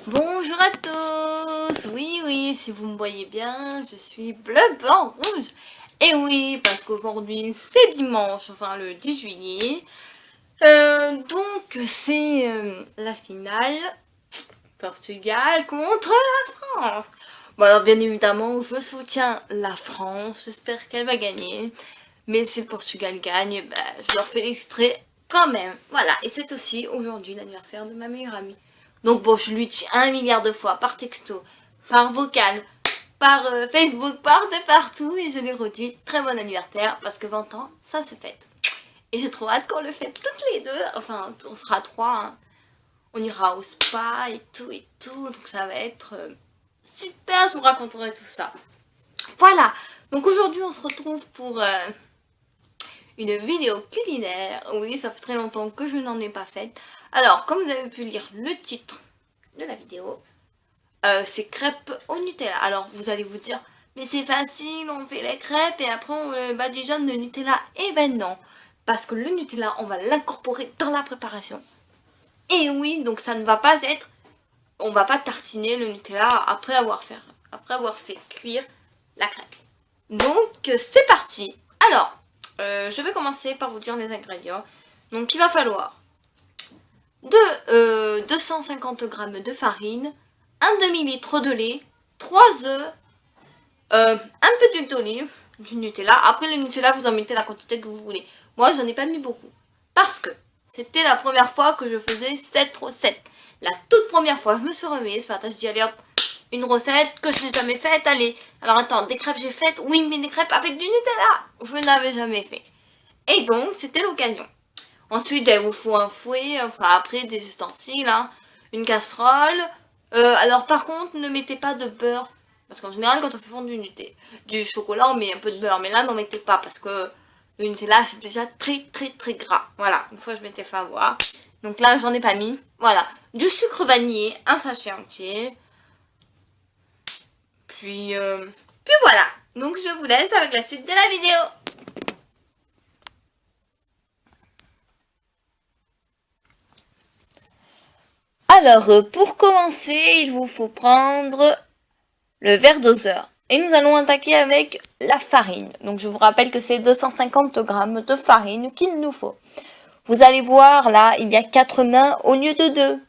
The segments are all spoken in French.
Bonjour à tous. Oui, si vous me voyez bien, je suis bleu, blanc, rouge. Et oui, parce qu'aujourd'hui, c'est dimanche, enfin le 10 juillet. Donc, c'est la finale Portugal contre la France. Bon, alors bien évidemment, je soutiens la France. J'espère qu'elle va gagner. Mais si le Portugal gagne, je leur féliciterai quand même. Voilà, et c'est aussi aujourd'hui l'anniversaire de ma meilleure amie. Donc bon, je lui dis 1 milliard de fois par texto, par vocal, par Facebook, partout. Et je lui redis très bon anniversaire parce que 20 ans, ça se fête. Et j'ai trop hâte qu'on le fête toutes les deux. Enfin, on sera trois. Hein. On ira au spa et tout. Donc ça va être super, je vous raconterai tout ça. Voilà, donc aujourd'hui on se retrouve pour une vidéo culinaire. Oui, ça fait très longtemps que je n'en ai pas faite. Alors, comme vous avez pu lire le titre de la vidéo, c'est crêpes au Nutella. Alors, vous allez vous dire, mais c'est facile, on fait les crêpes et après on badigeonne de Nutella. Eh ben non, parce que le Nutella, on va l'incorporer dans la préparation. Et oui, donc ça ne va pas être, on va pas tartiner le Nutella après avoir fait cuire la crêpe. Donc, c'est parti. Alors, je vais commencer par vous dire les ingrédients. Donc il va falloir 250 g de farine, un demi-litre de lait, 3 œufs, un peu d'huile d'olive, du Nutella. Après le Nutella, vous en mettez la quantité que vous voulez. Moi, j'en ai pas mis beaucoup. Parce que c'était la première fois que je faisais cette recette. La toute première fois, je me suis remise ce matin, je dis allez hop, une recette que je n'ai jamais faite, allez. Alors attends, des crêpes j'ai faites, oui, mais des crêpes avec du Nutella, je n'avais jamais fait. Et donc, c'était l'occasion. Ensuite, il vous faut un fouet, enfin après des ustensiles, hein, une casserole. Alors par contre, ne mettez pas de beurre. Parce qu'en général, quand on fait fondre du chocolat, on met un peu de beurre. Mais là, n'en mettez pas parce que le Nutella, c'est déjà très gras. Voilà, une fois je m'étais fait avoir. Donc là, j'en ai pas mis. Voilà, du sucre vanillé, un sachet entier. Puis voilà. Donc je vous laisse avec la suite de la vidéo. Alors, pour commencer, il vous faut prendre le verre doseur. Et nous allons attaquer avec la farine. Donc, je vous rappelle que c'est 250 g de farine qu'il nous faut. Vous allez voir, là, il y a 4 mains au lieu de 2.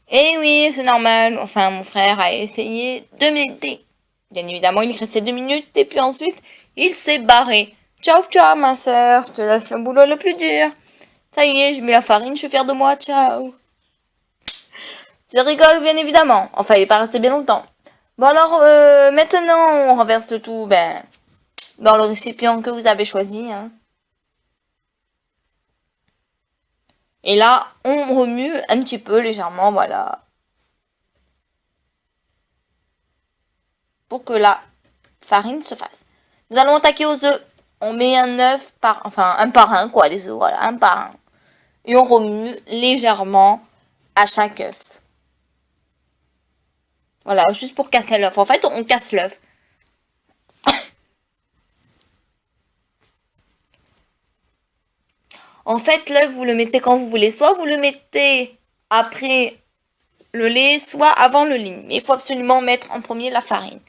Et oui, c'est normal. Enfin, mon frère a essayé de m'aider. Bien évidemment, il restait 2 minutes et puis ensuite, il s'est barré. Ciao, ciao, ma soeur. Je te laisse le boulot le plus dur. Ça y est, je mets la farine, je suis fière de moi. Ciao. Je rigole, bien évidemment. Enfin, il n'est pas resté bien longtemps. Bon alors, maintenant, on renverse le tout dans le récipient que vous avez choisi. Hein. Et là, on remue un petit peu légèrement, voilà. Pour que la farine se fasse. Nous allons attaquer aux œufs. On met un œuf un par un, quoi, les œufs, voilà, un par un. Et on remue légèrement à chaque œuf. Voilà, juste pour casser l'œuf. En fait, on casse l'œuf. En fait, l'œuf, vous le mettez quand vous voulez. Soit vous le mettez après le lait, soit avant le lait. Mais il faut absolument mettre en premier la farine.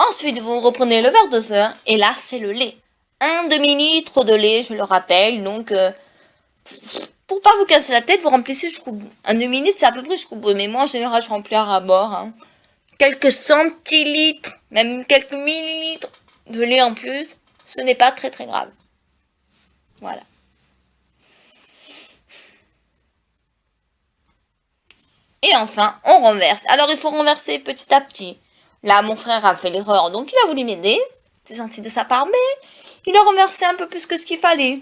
Ensuite, vous reprenez le verre de doseur et là, c'est le lait. Un demi-litre de lait, je le rappelle. Donc, pour pas vous casser la tête, vous remplissez jusqu'au bout. Un demi-litre, c'est à peu près jusqu'au bout. Mais moi, en général, je remplis à bord. Hein. Quelques centilitres, même quelques millilitres de lait en plus. Ce n'est pas très grave. Voilà. Et enfin, on renverse. Alors, il faut renverser petit à petit. Là, mon frère a fait l'erreur, donc il a voulu m'aider. C'est gentil de sa part, mais il a renversé un peu plus que ce qu'il fallait.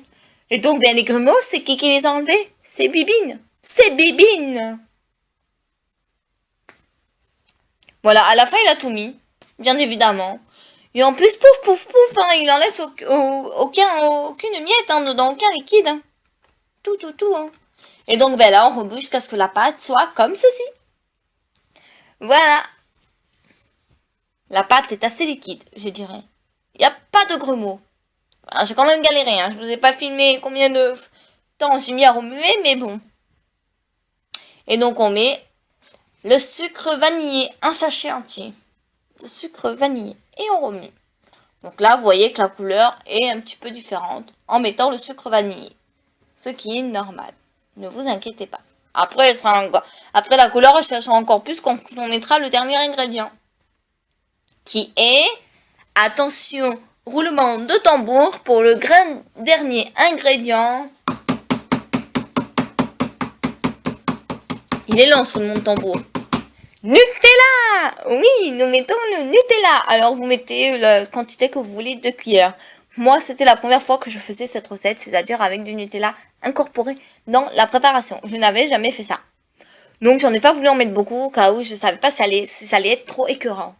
Et donc, bien les grumeaux, c'est qui les a enlevés? C'est Bibine. C'est Bibine. Voilà, à la fin, il a tout mis, bien évidemment. Et en plus, pouf, pouf, pouf, hein, il en laisse aucune miette hein, dans aucun liquide. Hein. Tout, tout, tout. Hein. Et donc, ben là, on rebouche jusqu'à ce que la pâte soit comme ceci. Voilà. La pâte est assez liquide, je dirais. Il n'y a pas de grumeaux. Enfin, j'ai quand même galéré, hein. Je vous ai pas filmé combien de temps j'ai mis à remuer, mais bon. Et donc, on met le sucre vanillé, un sachet entier de sucre vanillé. Et on remue. Donc là, vous voyez que la couleur est un petit peu différente en mettant le sucre vanillé. Ce qui est normal. Ne vous inquiétez pas. Après, après la couleur, elle sera encore plus quand on mettra le dernier ingrédient. Qui est, attention, roulement de tambour pour le dernier ingrédient. Il est lent ce roulement de tambour. Nutella! Oui, nous mettons le Nutella. Alors, vous mettez la quantité que vous voulez de cuillères. Moi, c'était la première fois que je faisais cette recette, c'est-à-dire avec du Nutella incorporé dans la préparation. Je n'avais jamais fait ça. Donc, j'en ai pas voulu en mettre beaucoup, car où je savais pas si ça allait être trop écœurant.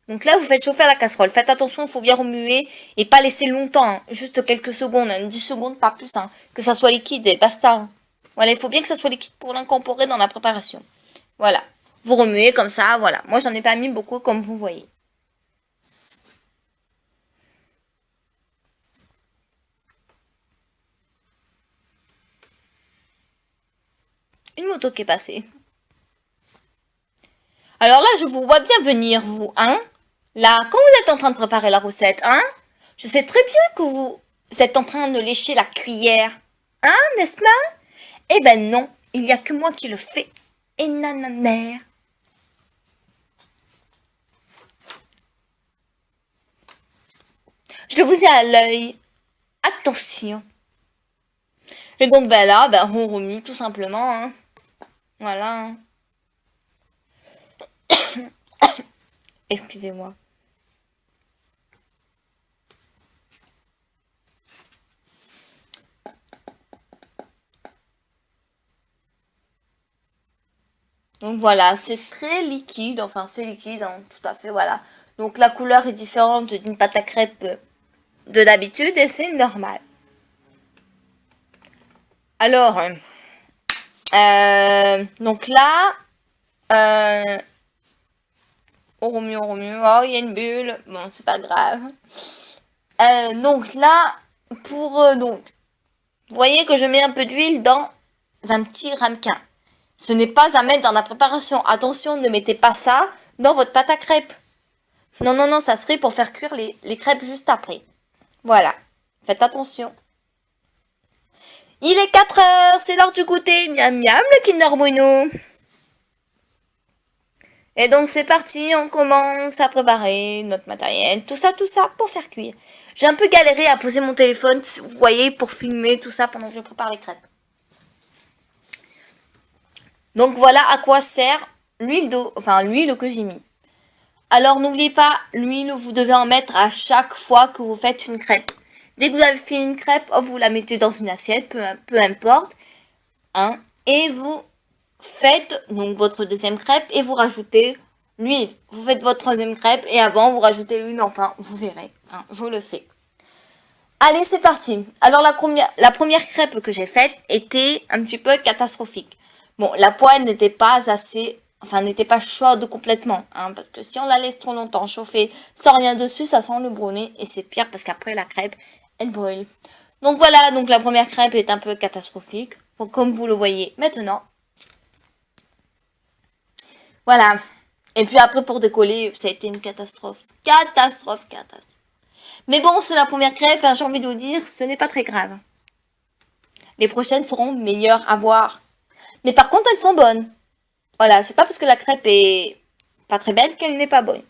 Donc là, vous faites chauffer la casserole. Faites attention, il faut bien remuer et pas laisser longtemps. Hein. Juste quelques secondes, 10 secondes, pas plus. Hein. Que ça soit liquide et basta. Hein. Voilà, il faut bien que ça soit liquide pour l'incorporer dans la préparation. Voilà. Vous remuez comme ça, voilà. Moi, j'en ai pas mis beaucoup, comme vous voyez. Une moto qui est passée. Alors là, je vous vois bien venir, vous, hein. Là, quand vous êtes en train de préparer la recette, hein, je sais très bien que vous êtes en train de lécher la cuillère. Hein, n'est-ce pas? Eh ben non, il n'y a que moi qui le fais. Et nanana. Je vous ai à l'œil. Attention. Et donc, ben là, ben, on remue tout simplement. Hein. Voilà. Excusez-moi. Donc voilà, c'est très liquide. Enfin, c'est liquide, hein, tout à fait, voilà. Donc la couleur est différente d'une pâte à crêpes de d'habitude et c'est normal. Alors, donc là, on remue, on remue. Oh, il y a une bulle. Bon, c'est pas grave. Donc là, donc, vous voyez que je mets un peu d'huile dans un petit ramequin. Ce n'est pas à mettre dans la préparation. Attention, ne mettez pas ça dans votre pâte à crêpes. Non, non, non, ça serait pour faire cuire les crêpes juste après. Voilà. Faites attention. Il est 4 heures, c'est l'heure du goûter. Miam miam, le Kinder Bueno. Et donc c'est parti, on commence à préparer notre matériel, tout ça pour faire cuire. J'ai un peu galéré à poser mon téléphone, vous voyez, pour filmer tout ça pendant que je prépare les crêpes. Donc voilà à quoi sert l'huile que j'ai mis. Alors n'oubliez pas, l'huile, vous devez en mettre à chaque fois que vous faites une crêpe. Dès que vous avez fini une crêpe, hop, vous la mettez dans une assiette, peu importe. Hein, et vous faites donc votre deuxième crêpe et vous rajoutez l'huile. Vous faites votre troisième crêpe et avant vous rajoutez l'huile, enfin vous verrez, hein, je le fais. Allez, c'est parti. Alors la première crêpe que j'ai faite était un petit peu catastrophique. Bon, la poêle n'était pas n'était pas chaude complètement, hein, parce que si on la laisse trop longtemps chauffer sans rien dessus, ça sent le brûler et c'est pire parce qu'après la crêpe, elle brûle. Donc voilà, donc la première crêpe est un peu catastrophique, donc, comme vous le voyez maintenant. Voilà. Et puis après pour décoller, ça a été une catastrophe. Catastrophe. Mais bon, c'est la première crêpe, hein, j'ai envie de vous dire, ce n'est pas très grave. Les prochaines seront meilleures à voir. Mais par contre, elles sont bonnes. Voilà, c'est pas parce que la crêpe est pas très belle qu'elle n'est pas bonne.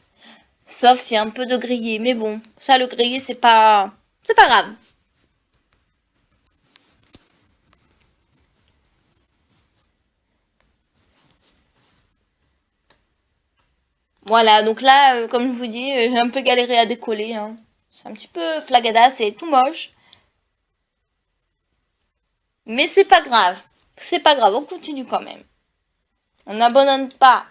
Sauf s'il y a un peu de grillé. Mais bon, ça, le grillé, c'est pas grave. Voilà, donc là, comme je vous dis, j'ai un peu galéré à décoller. Hein. C'est un petit peu flagada, c'est tout moche. Mais c'est pas grave. C'est pas grave, on continue quand même. On n'abandonne pas.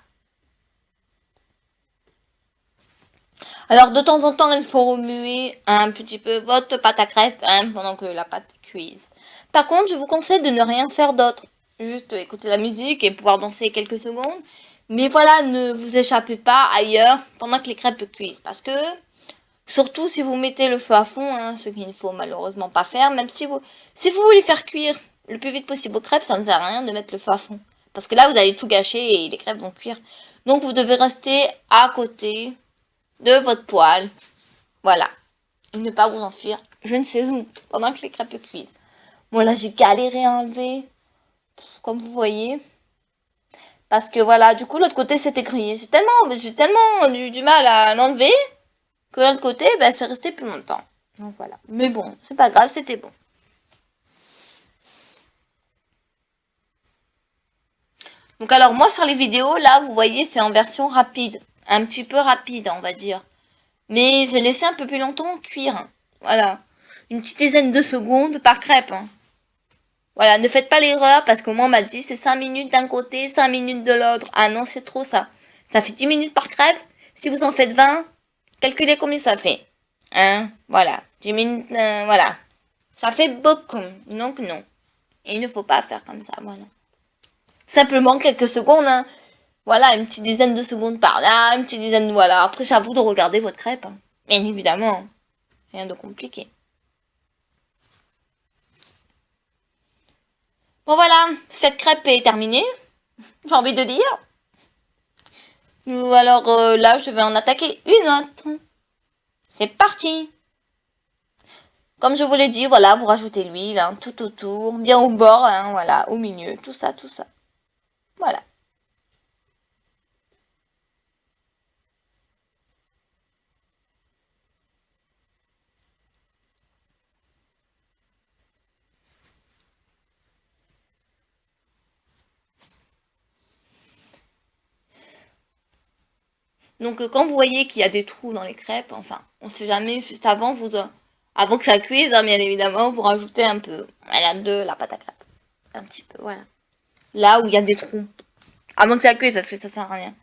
Alors de temps en temps, il faut remuer un petit peu votre pâte à crêpes pendant que la pâte cuise. Par contre, je vous conseille de ne rien faire d'autre. Juste écouter la musique et pouvoir danser quelques secondes. Mais voilà, ne vous échappez pas ailleurs pendant que les crêpes cuisent. Parce que, surtout si vous mettez le feu à fond, ce qu'il ne faut malheureusement pas faire, même si vous voulez faire cuire le plus vite possible vos crêpes, ça ne sert à rien de mettre le feu à fond. Parce que là, vous allez tout gâcher et les crêpes vont cuire. Donc vous devez rester à côté de votre poêle. Voilà. Et ne pas vous enfuir je ne sais où pendant que les crêpes cuisent. Moi là j'ai galéré à enlever. Comme vous voyez. Parce que voilà, du coup l'autre côté c'était grillé. J'ai tellement du mal à l'enlever que l'autre côté c'est resté plus longtemps. Donc voilà. Mais bon, c'est pas grave, c'était bon. Donc alors moi sur les vidéos là vous voyez c'est en version rapide. Un petit peu rapide on va dire. Mais je vais laisser un peu plus longtemps cuire. Voilà. Une petite dizaine de secondes par crêpe. Voilà, ne faites pas l'erreur parce que moi on m'a dit c'est 5 minutes d'un côté, 5 minutes de l'autre. Ah non, c'est trop ça. Ça fait 10 minutes par crêpe. Si vous en faites 20, calculez combien ça fait. Voilà. 10 minutes, voilà. Ça fait beaucoup. Donc non. Et il ne faut pas faire comme ça, voilà. Simplement quelques secondes, Voilà, une petite dizaine de secondes par là, une petite dizaine, voilà. Après, c'est à vous de regarder votre crêpe. Bien évidemment. Rien de compliqué. Bon voilà, cette crêpe est terminée. J'ai envie de dire. Alors là, je vais en attaquer une autre. C'est parti. Comme je vous l'ai dit, voilà, vous rajoutez l'huile tout autour, bien au bord, voilà, au milieu, tout ça, tout ça. Voilà. Donc quand vous voyez qu'il y a des trous dans les crêpes, enfin, on sait jamais, juste avant, avant que ça cuise, bien évidemment, vous rajoutez un peu, voilà, de la pâte à crêpes. Un petit peu, voilà. Là où il y a des trous. Avant que ça cuise, parce que ça sert à rien.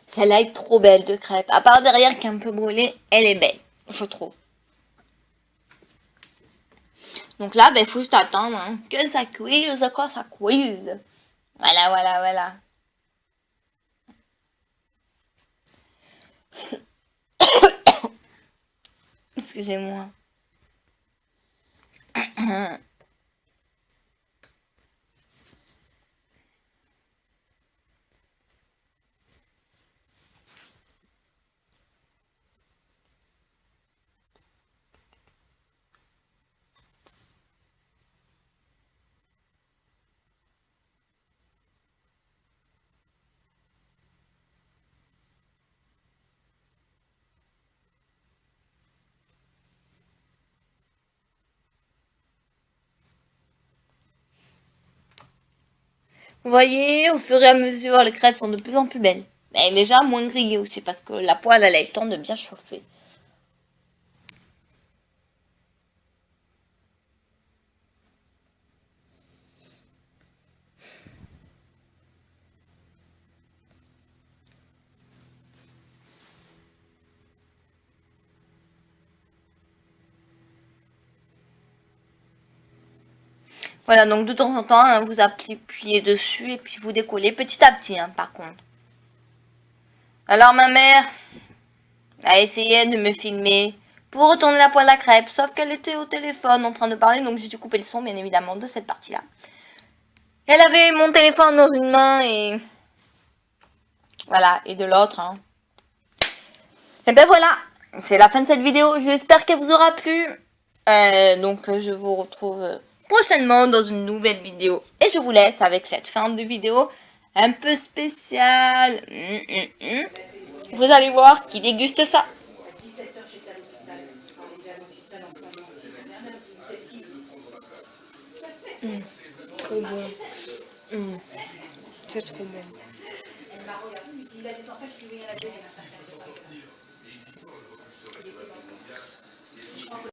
Celle-là est trop belle de crêpe. À part derrière qui est un peu brûlée, elle est belle, je trouve. Donc là, il faut juste attendre que ça cuise, quoi, ça cuise. Voilà, voilà, voilà. Excusez-moi. Vous voyez, au fur et à mesure, les crêpes sont de plus en plus belles. Mais déjà moins grillées aussi parce que la poêle, elle a eu le temps de bien chauffer. Voilà, donc de temps en temps, vous appuyez dessus et puis vous décollez petit à petit, par contre. Alors ma mère a essayé de me filmer pour retourner la poêle à crêpes, sauf qu'elle était au téléphone en train de parler, donc j'ai dû couper le son, bien évidemment, de cette partie-là. Elle avait mon téléphone dans une main et... Voilà, et de l'autre. Et ben voilà, c'est la fin de cette vidéo. J'espère qu'elle vous aura plu. Donc je vous retrouve prochainement dans une nouvelle vidéo. Et je vous laisse avec cette fin de vidéo un peu spéciale. Vous allez voir qui déguste ça. Trop bon. C'est trop bon.